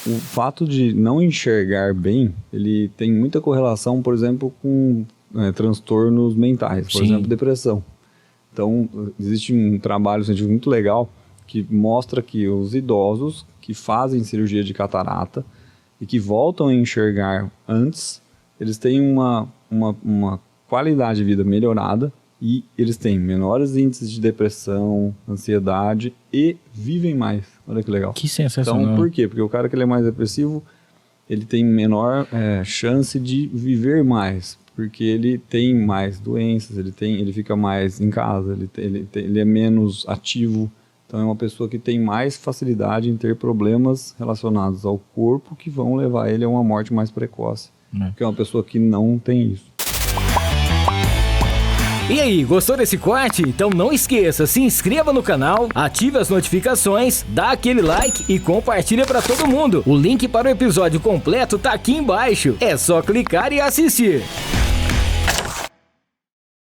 o fato de não enxergar bem, ele tem muita correlação, por exemplo, com transtornos mentais, por exemplo, depressão. Então, existe um trabalho científico muito legal que mostra que os idosos que fazem cirurgia de catarata e que voltam a enxergar antes, eles têm uma qualidade de vida melhorada e eles têm menores índices de depressão, ansiedade e vivem mais. Olha que legal. Que sensacional. Então, por quê? Porque o cara que ele é mais depressivo, ele tem menor chance de viver mais, porque ele tem mais doenças, ele fica mais em casa, ele é menos ativo. Então é uma pessoa que tem mais facilidade em ter problemas relacionados ao corpo que vão levar ele a uma morte mais precoce. Porque é uma pessoa que não tem isso. E aí, gostou desse corte? Então não esqueça, se inscreva no canal, ative as notificações, dá aquele like e compartilha pra todo mundo. O link para o episódio completo tá aqui embaixo. É só clicar e assistir.